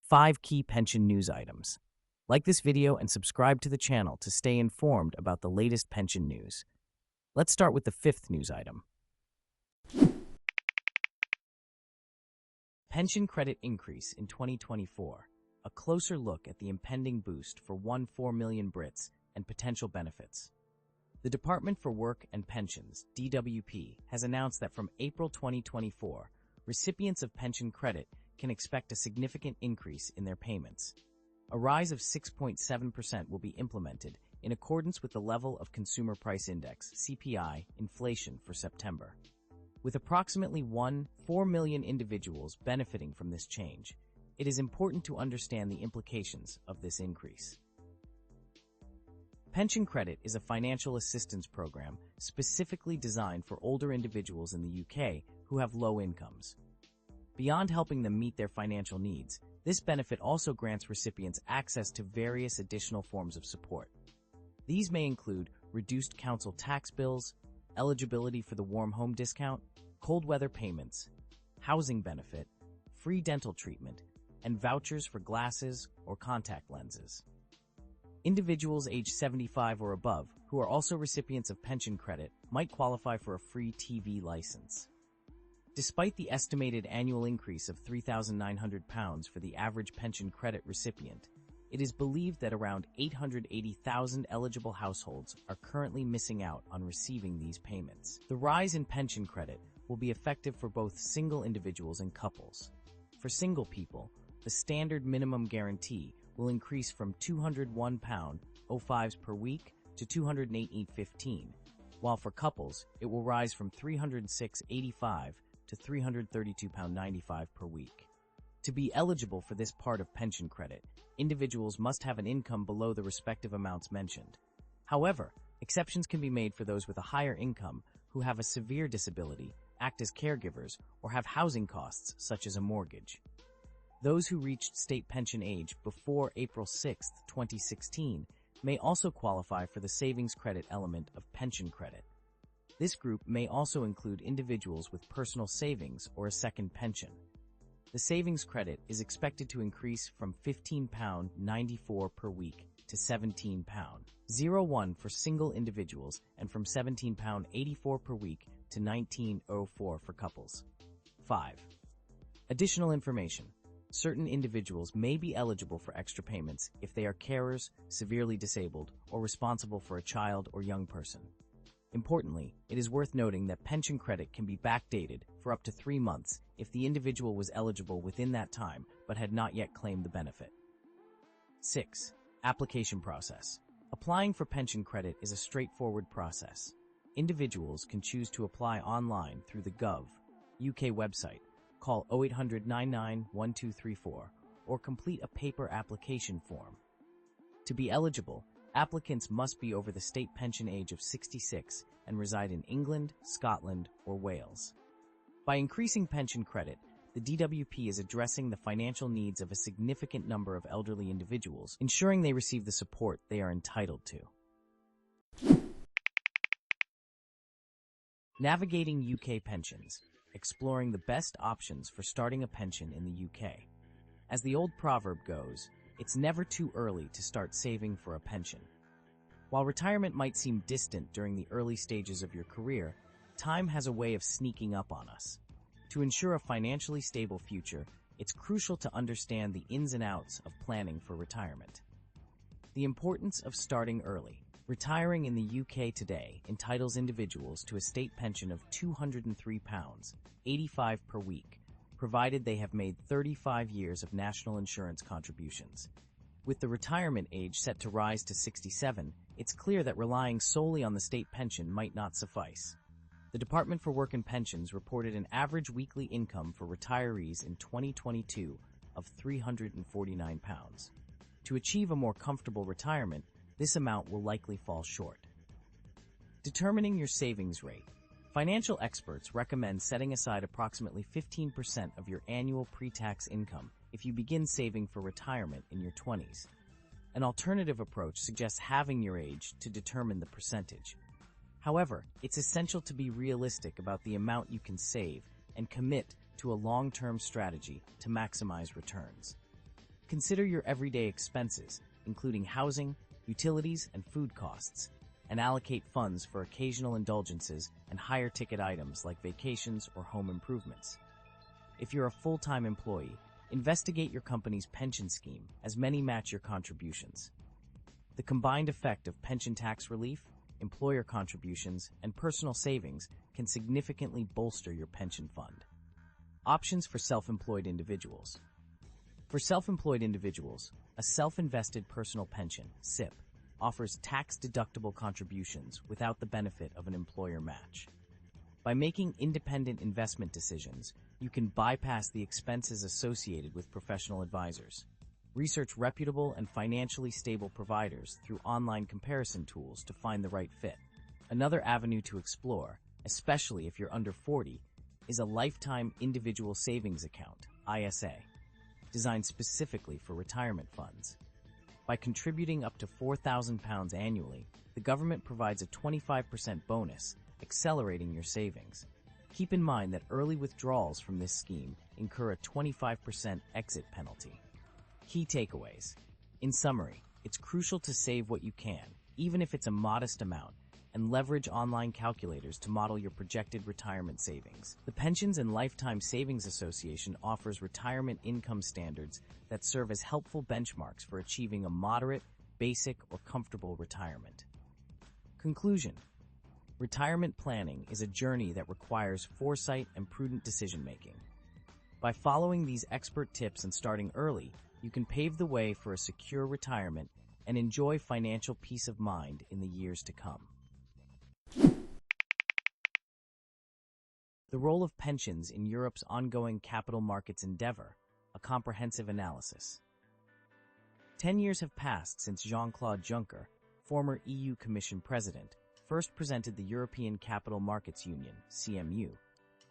5 key pension news items. Like this video and subscribe to the channel to stay informed about the latest pension news. Let's start with the 5th news item. Pension credit increase in 2024. A closer look at the impending boost for 1.4 million Brits and potential benefits. The Department for Work and Pensions, DWP, has announced that from April 2024, recipients of pension credit can expect a significant increase in their payments. A rise of 6.7% will be implemented in accordance with the level of Consumer Price Index, CPI, inflation for September. With approximately 1.4 million individuals benefiting from this change, it is important to understand the implications of this increase. Pension credit is a financial assistance program specifically designed for older individuals in the UK who have low incomes. Beyond helping them meet their financial needs, this benefit also grants recipients access to various additional forms of support. These may include reduced council tax bills, eligibility for the warm home discount, cold weather payments, housing benefit, free dental treatment, and vouchers for glasses or contact lenses. Individuals age 75 or above, who are also recipients of pension credit, might qualify for a free TV license. Despite the estimated annual increase of £3,900 for the average pension credit recipient, it is believed that around 880,000 eligible households are currently missing out on receiving these payments. The rise in pension credit will be effective for both single individuals and couples. For single people, the standard minimum guarantee will increase from £201.05 per week to £208.15, while for couples, it will rise from £306.85 to £332.95 per week. To be eligible for this part of pension credit, individuals must have an income below the respective amounts mentioned. However, exceptions can be made for those with a higher income who have a severe disability, act as caregivers, or have housing costs such as a mortgage. Those who reached state pension age before April 6, 2016 may also qualify for the savings credit element of pension credit. This group may also include individuals with personal savings or a second pension. The savings credit is expected to increase from £15.94 per week to £17.01 for single individuals and from £17.84 per week to £19.04 for couples. 5. Additional information. Certain individuals may be eligible for extra payments if they are carers, severely disabled, or responsible for a child or young person. Importantly, it is worth noting that pension credit can be backdated for up to 3 months if the individual was eligible within that time but had not yet claimed the benefit. 6. Application process. Applying for pension credit is a straightforward process. Individuals can choose to apply online through the Gov. UK website, call 0800 99 1234, or complete a paper application form. To be eligible, applicants must be over the state pension age of 66 and reside in England, Scotland, or Wales. By increasing pension credit, the DWP is addressing the financial needs of a significant number of elderly individuals, ensuring they receive the support they are entitled to. Navigating UK pensions, exploring the best options for starting a pension in the UK. As the old proverb goes, it's never too early to start saving for a pension. While retirement might seem distant during the early stages of your career, time has a way of sneaking up on us. To ensure a financially stable future, it's crucial to understand the ins and outs of planning for retirement. The importance of starting early. Retiring in the UK today entitles individuals to a state pension of £203.85 per week, provided they have made 35 years of national insurance contributions. With the retirement age set to rise to 67, it's clear that relying solely on the state pension might not suffice. The Department for Work and Pensions reported an average weekly income for retirees in 2022 of £349. To achieve a more comfortable retirement, this amount will likely fall short. Determining your savings rate. Financial experts recommend setting aside approximately 15% of your annual pre-tax income if you begin saving for retirement in your 20s. An alternative approach suggests halving your age to determine the percentage. However, it's essential to be realistic about the amount you can save and commit to a long-term strategy to maximize returns. Consider your everyday expenses, including housing, utilities, and food costs, and allocate funds for occasional indulgences and higher ticket items like vacations or home improvements. If you're a full-time employee, investigate your company's pension scheme, as many match your contributions. The combined effect of pension tax relief, employer contributions, and personal savings can significantly bolster your pension fund. Options for self-employed individuals. For self-employed individuals, a self-invested personal pension, SIP, offers tax-deductible contributions without the benefit of an employer match. By making independent investment decisions, you can bypass the expenses associated with professional advisors. Research reputable and financially stable providers through online comparison tools to find the right fit. Another avenue to explore, especially if you're under 40, is a lifetime individual savings account, ISA, designed specifically for retirement funds. By contributing up to £4,000 annually, the government provides a 25% bonus, accelerating your savings. Keep in mind that early withdrawals from this scheme incur a 25% exit penalty. Key takeaways. In summary, it's crucial to save what you can, even if it's a modest amount, and leverage online calculators to model your projected retirement savings. The Pensions and Lifetime Savings Association offers retirement income standards that serve as helpful benchmarks for achieving a moderate, basic, or comfortable retirement. Conclusion. Retirement planning is a journey that requires foresight and prudent decision-making. By following these expert tips and starting early, you can pave the way for a secure retirement and enjoy financial peace of mind in the years to come. The role of pensions in Europe's ongoing capital markets endeavor, a comprehensive analysis. 10 years have passed since Jean-Claude Juncker, former EU Commission President, first presented the European Capital Markets Union, CMU,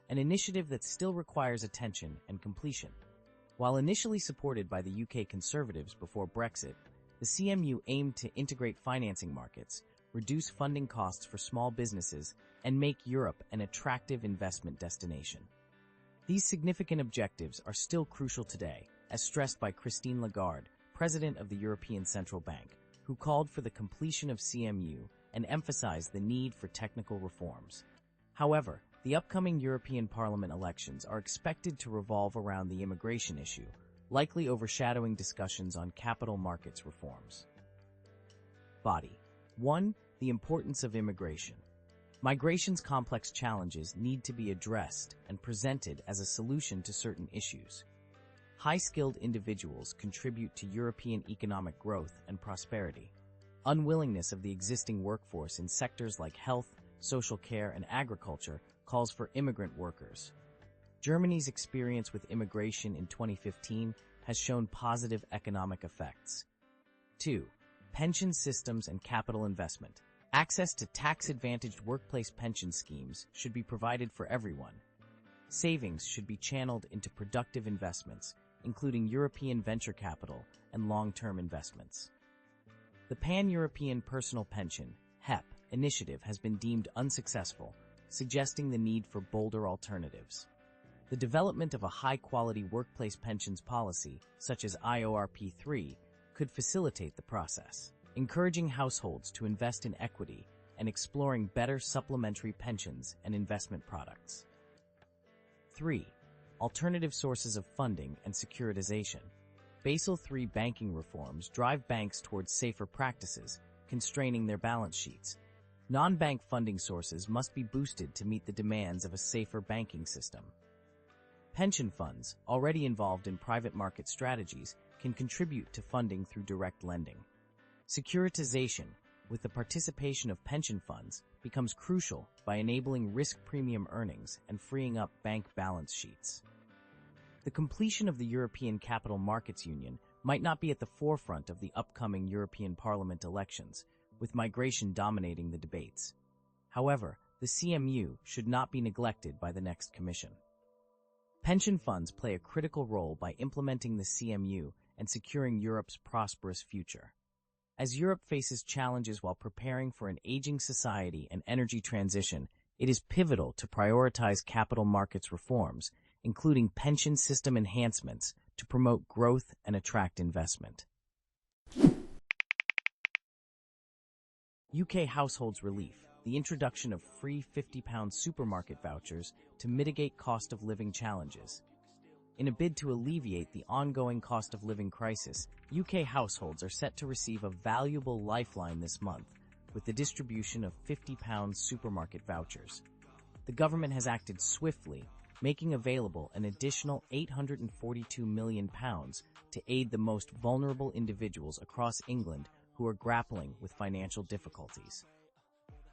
an initiative that still requires attention and completion. While initially supported by the UK Conservatives before Brexit, the CMU aimed to integrate financing markets, reduce funding costs for small businesses, and make Europe an attractive investment destination. These significant objectives are still crucial today, as stressed by Christine Lagarde, President of the European Central Bank, who called for the completion of CMU and emphasized the need for technical reforms. However, the upcoming European Parliament elections are expected to revolve around the immigration issue, likely overshadowing discussions on capital markets reforms. Body 1. The importance of immigration. Migration's complex challenges need to be addressed and presented as a solution to certain issues. High-skilled individuals contribute to European economic growth and prosperity. Unwillingness of the existing workforce in sectors like health, social care, and agriculture calls for immigrant workers. Germany's experience with immigration in 2015 has shown positive economic effects. 2. Pension systems and capital investment. Access to tax-advantaged workplace pension schemes should be provided for everyone. Savings should be channeled into productive investments, including European venture capital and long-term investments. The Pan-European Personal Pension (HEP) initiative has been deemed unsuccessful, suggesting the need for bolder alternatives. The development of a high-quality workplace pensions policy, such as IORP3, could facilitate the process, encouraging households to invest in equity and exploring better supplementary pensions and investment products. 3. Alternative sources of funding and securitization. Basel III banking reforms drive banks towards safer practices, constraining their balance sheets. Non-bank funding sources must be boosted to meet the demands of a safer banking system. Pension funds, already involved in private market strategies, can contribute to funding through direct lending. Securitization, with the participation of pension funds, becomes crucial by enabling risk premium earnings and freeing up bank balance sheets. The completion of the European Capital Markets Union might not be at the forefront of the upcoming European Parliament elections, with migration dominating the debates. However, the CMU should not be neglected by the next Commission. Pension funds play a critical role by implementing the CMU and securing Europe's prosperous future. As Europe faces challenges while preparing for an aging society and energy transition, it is pivotal to prioritize capital markets reforms, including pension system enhancements, to promote growth and attract investment. UK households relief, the introduction of free £50 supermarket vouchers to mitigate cost of living challenges. In a bid to alleviate the ongoing cost of living crisis, UK households are set to receive a valuable lifeline this month with the distribution of £50 supermarket vouchers. The government has acted swiftly, making available an additional £842 million to aid the most vulnerable individuals across England who are grappling with financial difficulties.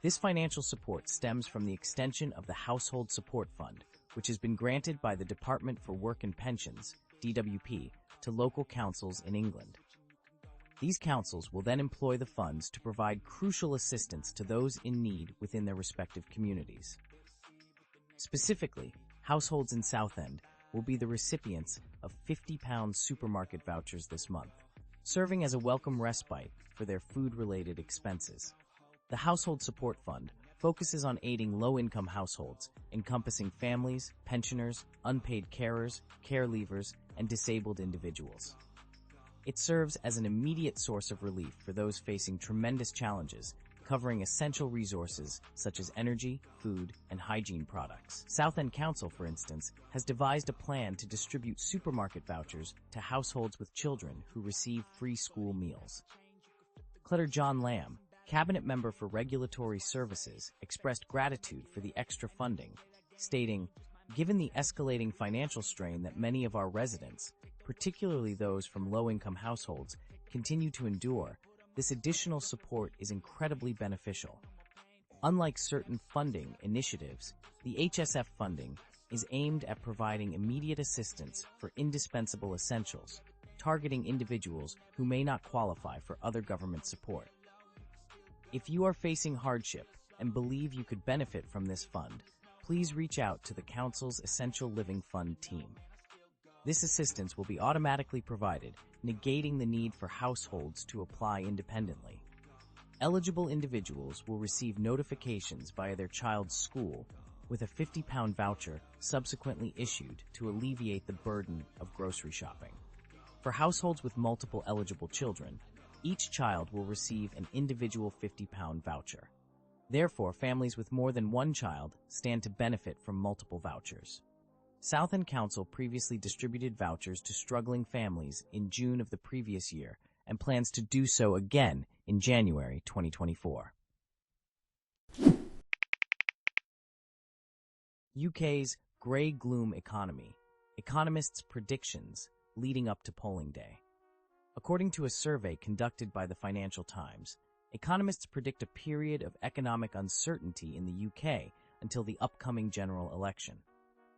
This financial support stems from the extension of the Household Support Fund, which has been granted by the Department for Work and Pensions, DWP, to local councils in England. These councils will then employ the funds to provide crucial assistance to those in need within their respective communities. Specifically, households in Southend will be the recipients of £50 supermarket vouchers this month, serving as a welcome respite for their food-related expenses. The Household Support Fund focuses on aiding low-income households, encompassing families, pensioners, unpaid carers, care leavers, and disabled individuals. It serves as an immediate source of relief for those facing tremendous challenges, covering essential resources such as energy, food, and hygiene products. Southend Council, for instance, has devised a plan to distribute supermarket vouchers to households with children who receive free school meals. Cletter John Lamb, Cabinet Member for Regulatory Services, expressed gratitude for the extra funding, stating, "Given the escalating financial strain that many of our residents, particularly those from low-income households, continue to endure, this additional support is incredibly beneficial." Unlike certain funding initiatives, the HSF funding is aimed at providing immediate assistance for indispensable essentials, targeting individuals who may not qualify for other government support. If you are facing hardship and believe you could benefit from this fund, please reach out to the Council's Essential Living Fund team. This assistance will be automatically provided, negating the need for households to apply independently. Eligible individuals will receive notifications via their child's school, with a £50 voucher subsequently issued to alleviate the burden of grocery shopping. For households with multiple eligible children, each child will receive an individual £50 voucher. Therefore, families with more than one child stand to benefit from multiple vouchers. Southend Council previously distributed vouchers to struggling families in June of the previous year and plans to do so again in January 2024. UK's grey gloom economy, Economists' predictions leading up to polling day. According to a survey conducted by the Financial Times, economists predict a period of economic uncertainty in the UK until the upcoming general election.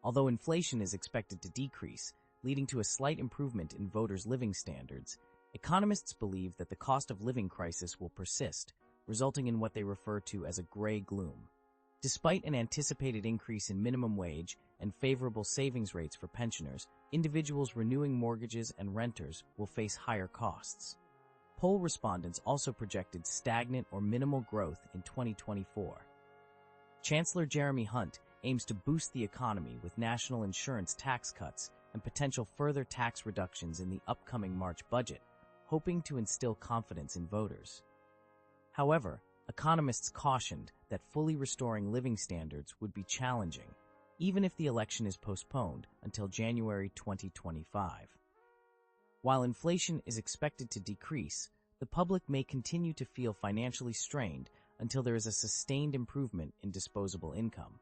Although inflation is expected to decrease, leading to a slight improvement in voters' living standards, economists believe that the cost of living crisis will persist, resulting in what they refer to as a grey gloom. Despite an anticipated increase in minimum wage and favorable savings rates for pensioners, individuals renewing mortgages and renters will face higher costs. Poll respondents also projected stagnant or minimal growth in 2024. Chancellor Jeremy Hunt aims to boost the economy with national insurance tax cuts and potential further tax reductions in the upcoming March budget, hoping to instill confidence in voters. However, economists cautioned that fully restoring living standards would be challenging, even if the election is postponed until January 2025. While inflation is expected to decrease, the public may continue to feel financially strained until there is a sustained improvement in disposable income.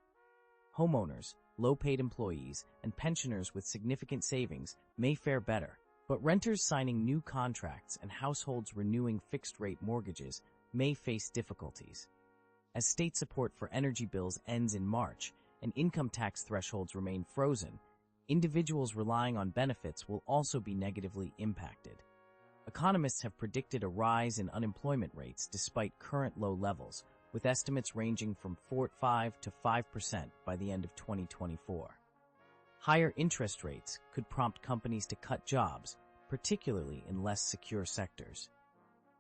Homeowners, low-paid employees, and pensioners with significant savings may fare better, but renters signing new contracts and households renewing fixed-rate mortgages may face difficulties. As state support for energy bills ends in March and income tax thresholds remain frozen, individuals relying on benefits will also be negatively impacted. Economists have predicted a rise in unemployment rates despite current low levels, with estimates ranging from 5 to 5% by the end of 2024. Higher interest rates could prompt companies to cut jobs, particularly in less secure sectors.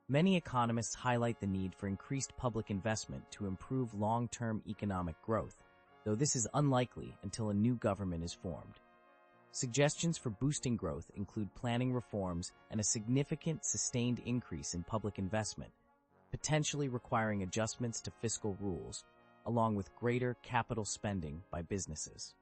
Many economists highlight the need for increased public investment to improve long-term economic growth, though this is unlikely until a new government is formed. Suggestions for boosting growth include planning reforms and a significant sustained increase in public investment, potentially requiring adjustments to fiscal rules, along with greater capital spending by businesses.